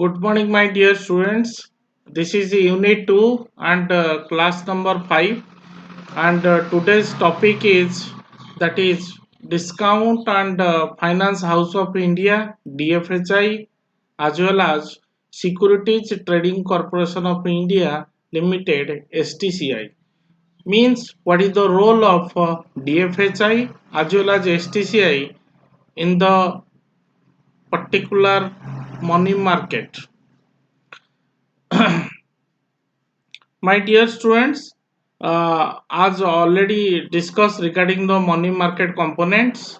Good morning, my dear students. This is Unit 2 and class number 5. And today's topic is that is Discount and Finance House of India DFHI as well as Securities Trading Corporation of India Limited STCI. Means what is the role of DFHI as well as STCI in the particular money market. My dear students, as already discussed regarding the money market components,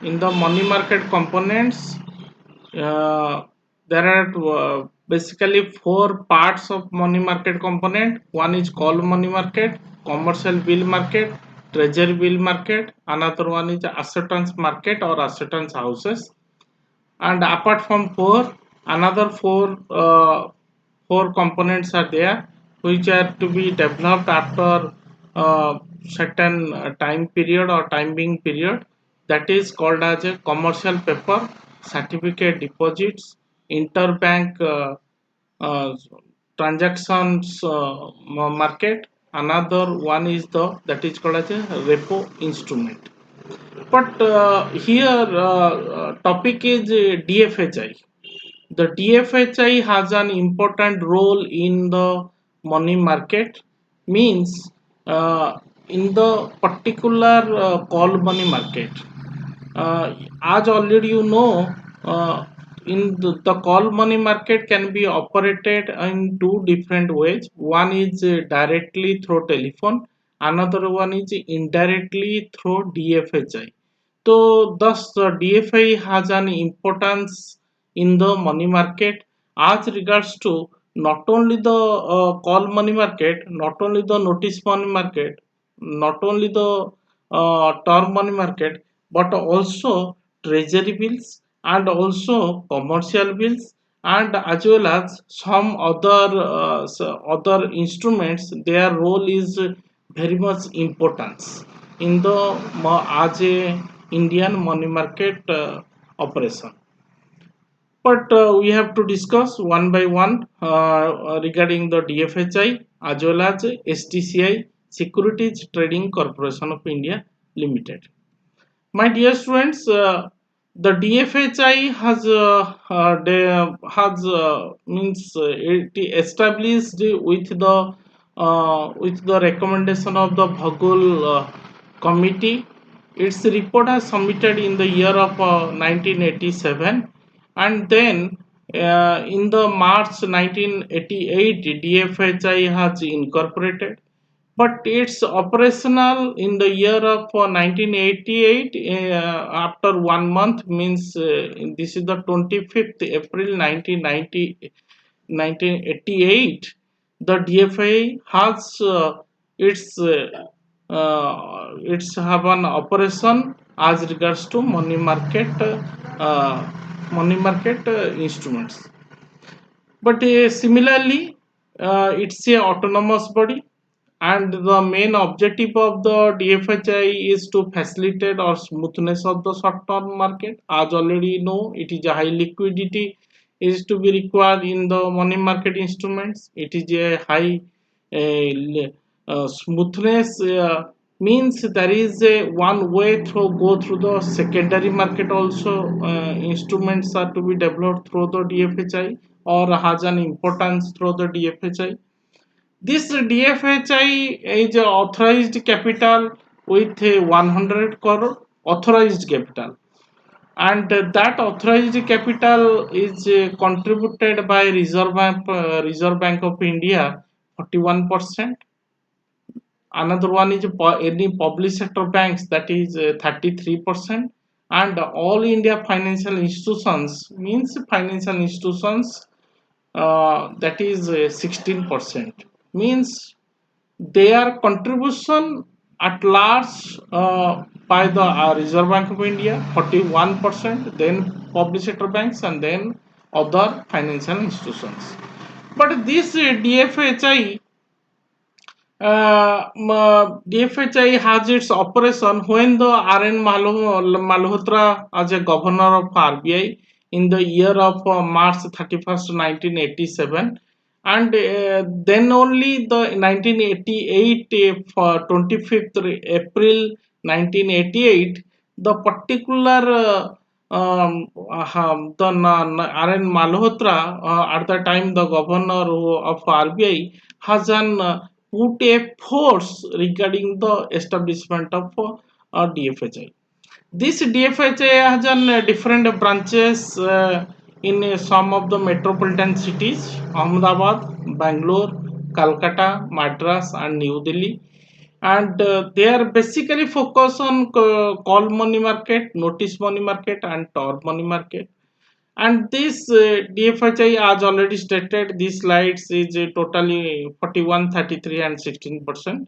in the money market components, uh, there are basically four parts of money market component. One is call money market, commercial bill market, treasury bill market. Another one is acceptance market or acceptance houses. And apart from four, another four components are there which are to be developed after certain time period or time being period, that is called as a commercial paper, certificate deposits, interbank uh, transactions market. Another one is the that is called as a repo instrument. But here topic is DFHI. The DFHI has an important role in the money market. Means in the particular call money market. As already you know, in the call money market can be operated in two different ways. One is directly through telephone, another one is indirectly through DFHI. So thus the DFI has an importance in the money market as regards to not only the call money market, not only the notice money market, not only the term money market, but also treasury bills and also commercial bills, and as well as some other instruments. Their role is very much importance in the as a Indian money market operation. But we have to discuss one by one regarding the DFHI as well as STCI, Securities Trading Corporation of India Limited. My dear students, the DFHI has means it established with the recommendation of the Bhagul committee. Its report has submitted in the year of 1987, and then in the March 1988, DFHI has incorporated, but it's operational in the year of 1988 after 1 month. Means this is the 25th April 1988. The DFI has its have an operation as regards to money market instruments. But similarly, it's a autonomous body, and the main objective of the DFHI is to facilitate or smoothness of the short-term market. As already you know, it is a high liquidity is to be required in the money market instruments. It is a high smoothness. Means there is a one way through go through the secondary market also. Instruments are to be developed through the DFHI or has an importance through the DFHI. This DFHI is a authorized capital with a 100 crore authorized capital, and that authorized capital is contributed by Reserve Bank of India 41%. Another one is any public sector banks, that is 33%, and all India financial institutions, means financial institutions, that is 16%. Means their contribution at large by the Reserve Bank of India 41%, then public sector banks, and then other financial institutions. But this DFHI DFHI has its operation when the R.N. Malhotra as a governor of RBI in the year of March 31st, 1987, and then only the 1988 for 25th April 1988, the particular RN Malhotra, at the time the governor of RBI, has put a force regarding the establishment of DFHI. This DFHA has different branches in some of the metropolitan cities: Ahmedabad, Bangalore, Calcutta, Madras, and New Delhi. And they are basically focused on call money market, notice money market, and tor money market. And this DFHI, as already stated, these slides is totally 41, 33, and 16%.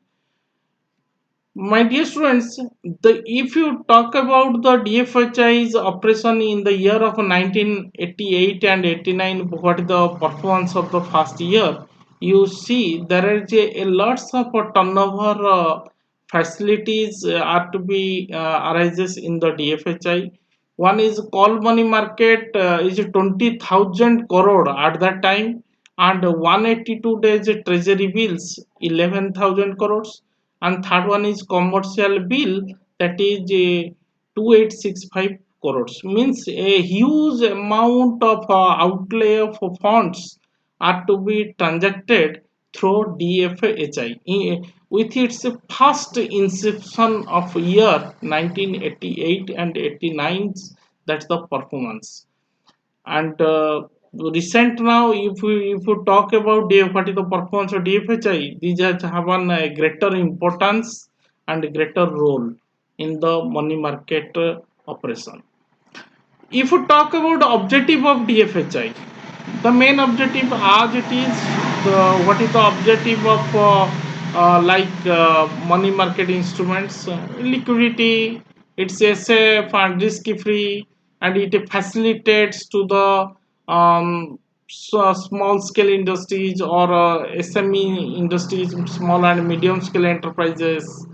My dear students, if you talk about the DFHI's operation in the year of 1988 and 89, what is the performance of the first year, you see there is a lots of turnover facilities are to be arises in the DFHI. One is call money market is 20,000 crore at that time, and 182 days treasury bills 11,000 crores, and third one is commercial bill, that is 2865 crores. Means a huge amount of outlay of funds are to be transacted through DFHI with its first inception of year 1988 and 89. That's the performance. And recent now, if you talk about what is the performance of DFHI, these have a greater importance and greater role in the money market operation. If you talk about the objective of DFHI, the main objective as it is, what is the objective of money market instruments? Liquidity, it's a safe and risk free, and it facilitates to the small scale industries or SME industries, small and medium scale enterprises,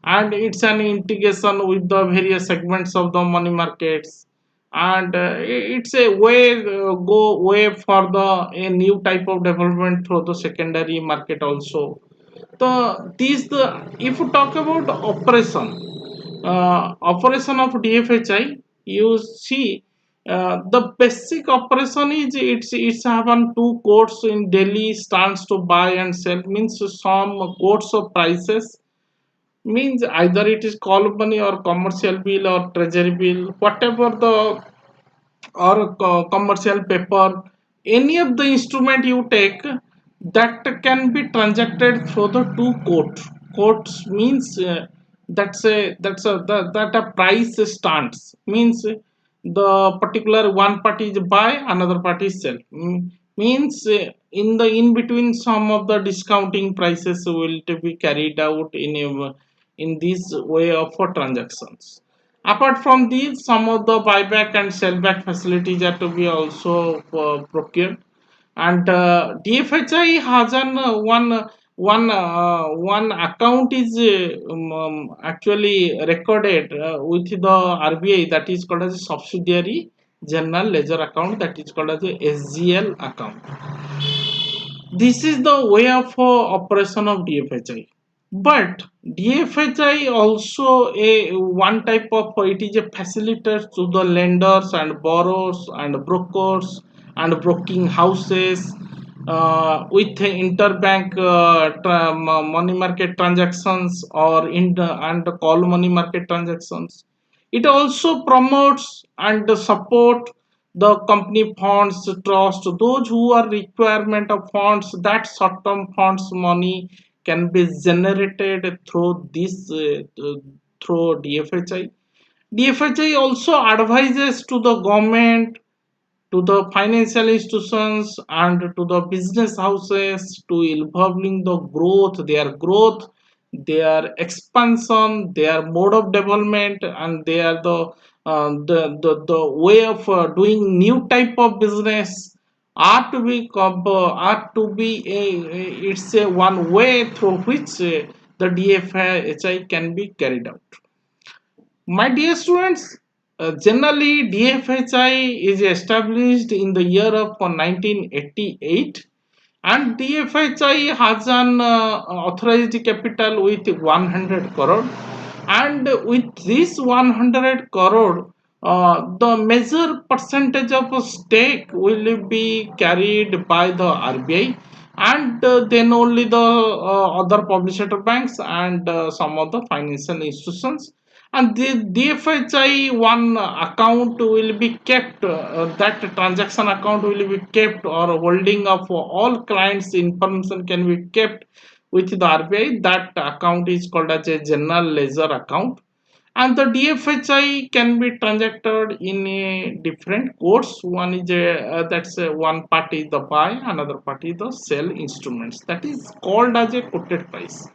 and it's an integration with the various segments of the money markets. And it's a way for the a new type of development through the secondary market also. The if you talk about operation of DFHI, you see the basic operation is it's have on two quotes in Delhi stands to buy and sell, means some quotes of prices, means either it is call money or commercial bill or treasury bill, whatever the, or commercial paper, any of the instrument you take, that can be transacted through the two quotes. Means that a price stands, means the particular one party is buy, another party is sell. Means in the in between, some of the discounting prices will to be carried out in this way of transactions. Apart from these, some of the buyback and sellback facilities are to be also procured. And DFHI has one account is actually recorded with the RBI, that is called as a subsidiary general ledger account, that is called as a SGL account. This is the way of operation of DFHI. But DFHI also a one type of, it is a facilitator to the lenders and borrowers and brokers and broking houses with interbank money market transactions or and call money market transactions. It also promotes and support the company funds trust, those who are requirement of funds, that short term funds money can be generated through this through DFHI. DFHI also advises to the government, to the financial institutions, and to the business houses to involving the growth, their expansion, their mode of development, and their the way of doing new type of business are to be it's a one way through which the DFHI can be carried out. My dear students, Generally, DFHI is established in the year of 1988, and DFHI has an authorized capital with 100 crore, and with this 100 crore, the major percentage of stake will be carried by the RBI, and then only the other publisher banks and some of the financial institutions. And the DFHI one account will be kept, that transaction account will be kept, or holding of all clients information can be kept with the RBI. That account is called as a general ledger account, and the DFHI can be transacted in a different codes. One is that's one party is the buy, another party is the sell instruments. That is called as a quoted price.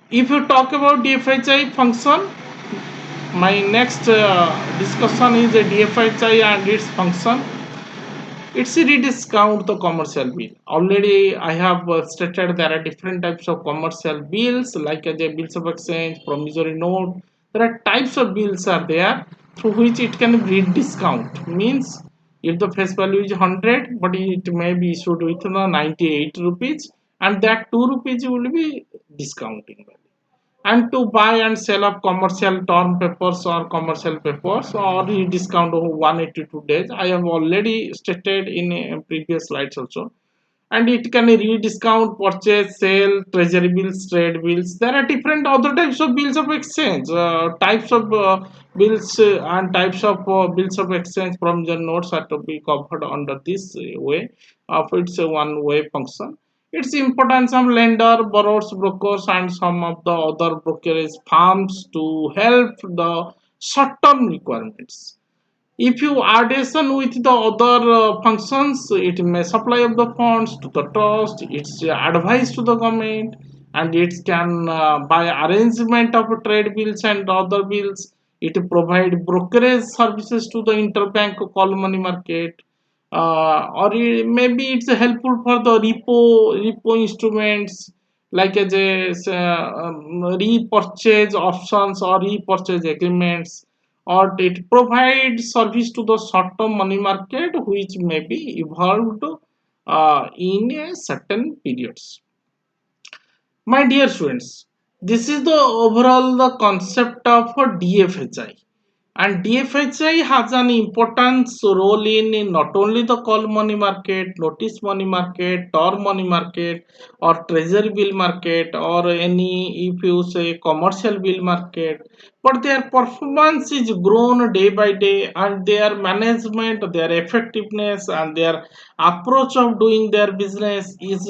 If you talk about DFHI function, my next discussion is a DFHI and its function. It's a rediscount the commercial bill. Already I have stated there are different types of commercial bills, like as a bills of exchange, promissory note. There are types of bills are there through which it can be rediscount. Means if the face value is 100, but it may be issued with 98 rupees, and that 2 rupees will be discounting. And to buy and sell of commercial term papers or commercial papers or discount of 182 days, I have already stated in previous slides also. And it can rediscount purchase, sale, treasury bills, trade bills. There are different other types of bills of exchange, types of bills, and types of bills of exchange from the notes are to be covered under this way of its one way function. Its importance of lender, borrowers, brokers, and some of the other brokerage firms to help the short-term requirements. If you addition with the other functions, it may supply of the funds to the trust, it's advice to the government, and it can by arrangement of trade bills and other bills. It provide brokerage services to the interbank call money market, or maybe it's helpful for the repo instruments, like as repurchase options or repurchase agreements, or it provides service to the short-term money market which may be evolved in a certain periods. My dear students, this is the overall the concept of a DFHI, and DFHI has an important role in not only the call money market, notice money market, term money market, or treasury bill market, or any, if you say, commercial bill market, but their performance is grown day by day, and their management, their effectiveness, and their approach of doing their business is,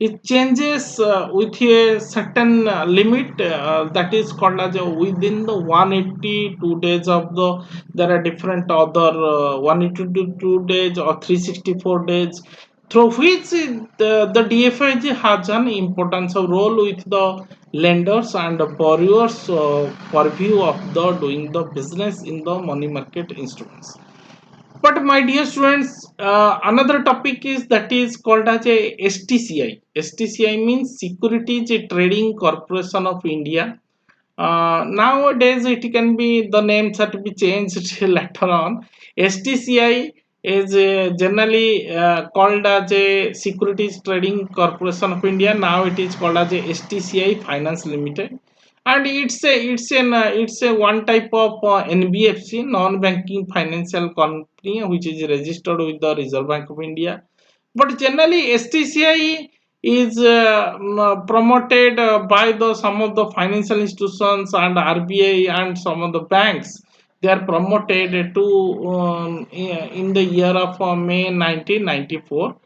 it changes with a certain limit, that is called as within the 182 days of the, there are different other 182 days or 364 days, through which the DFIG has an importance of role with the lenders and borrowers purview of the doing the business in the money market instruments. But my dear students, another topic is that is called as a STCI. STCI means Securities Trading Corporation of India. Nowadays, it can be the names are to be changed later on. STCI is generally called as a Securities Trading Corporation of India. Now it is called as a STCI Finance Limited, and it's a one type of NBFC, non-banking financial company, which is registered with the Reserve Bank of India. But generally, STCI is promoted by the some of the financial institutions and RBI and some of the banks. They are promoted to in the year of May 1994.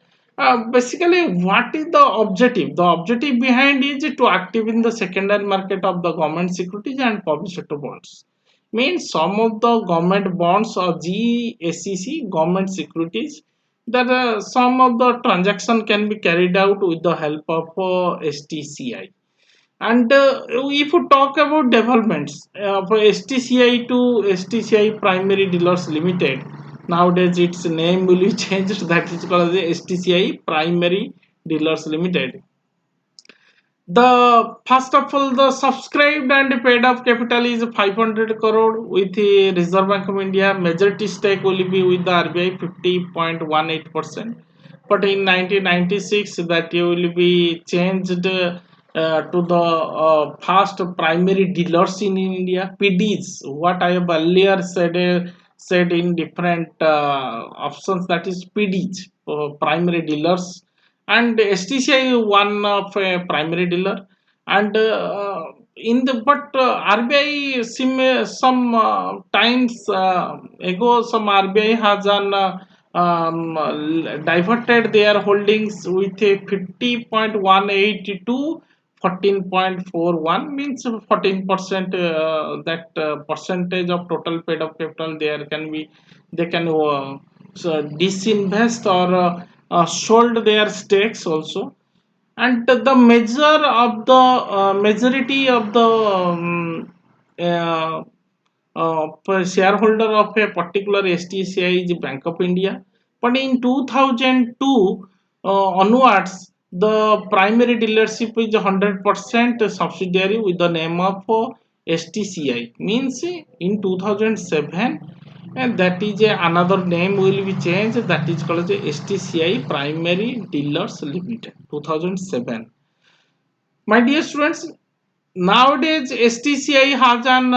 Basically, what is the objective? The objective behind is to active in the secondary market of the government securities and public sector bonds. Means some of the government bonds or GSEC, government securities, that some of the transaction can be carried out with the help of STCI. And if you talk about developments for STCI to STCI Primary Dealers Limited, nowadays its name will be changed. That is called as STCI Primary Dealers Limited. The first of all, the subscribed and paid up capital is 500 crore with the Reserve Bank of India. Majority stake will be with the RBI 50.18%. But in 1996, that will be changed to the first primary dealers in India, PDs. What I have earlier said in different options, that is PDs, primary dealers, and STCI one of a primary dealer, and in the but RBI some times ago, some RBI has an diverted their holdings with a 50.18 to 14.41, means 14%, that percentage of total paid up capital there can be, they can so disinvest or sold their stakes also. And the measure of the majority of the uh, shareholder of a particular STCI is Bank of India. But in 2002 onwards, the primary dealership is 100% subsidiary with the name of STCI. Means in 2007, and that is another name will be changed, that is called as STCI Primary Dealers Limited 2007. My dear students, nowadays STCI has an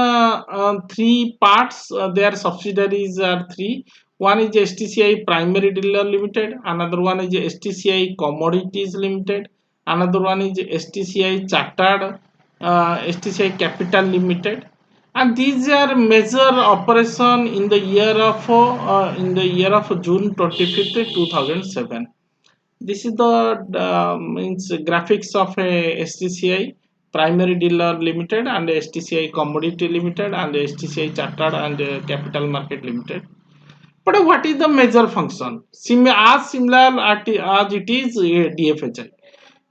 three parts. Their subsidiaries are three. One is STCI Primary Dealer Limited, another one is STCI Commodities Limited, another one is STCI Chartered, STCI Capital Limited, and these are major operation in the year of June 25th, 2007. This is the means graphics of a STCI Primary Dealer Limited and STCI Commodity Limited and STCI Chartered and Capital Market Limited. But what is the major function? As similar as it is DFHI.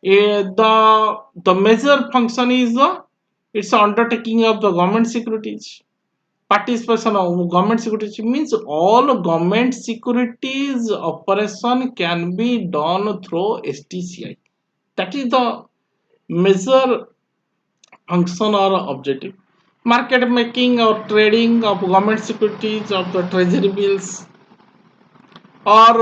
The major function is the its undertaking of the government securities. Participation of government securities means all government securities operation can be done through STCI. That is the major function or objective. Market making or trading of government securities, of the treasury bills, or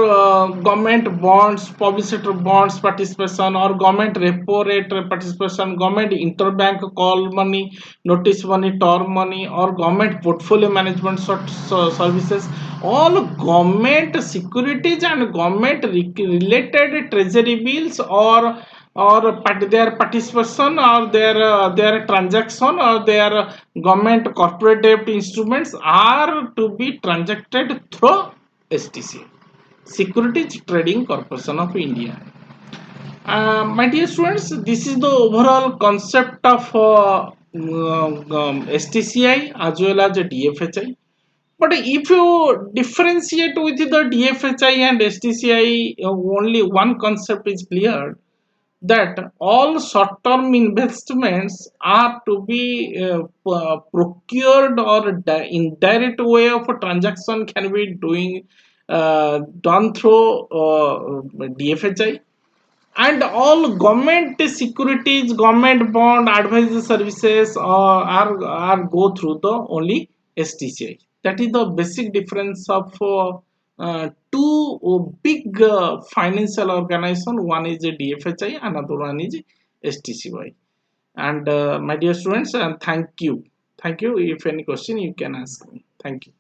government bonds, public sector bonds participation, or government repo rate participation, government interbank call money, notice money, term money, or government portfolio management services. All government securities and government related treasury bills, or their participation, or their transaction, or their government corporate debt instruments are to be transacted through STC, Securities Trading Corporation of India. My dear students, this is the overall concept of STCI as well as DFHI. But if you differentiate with the DFHI and STCI, only one concept is clear, that all short-term investments are to be procured, or indirect way of a transaction can be done through DFHI, and all government securities, government bond advisory services are go through the only STCI. That is the basic difference of two big financial organization. One is a DFHI, another one is STCY. And my dear students, thank you. Thank you. If any question, you can ask me. Thank you.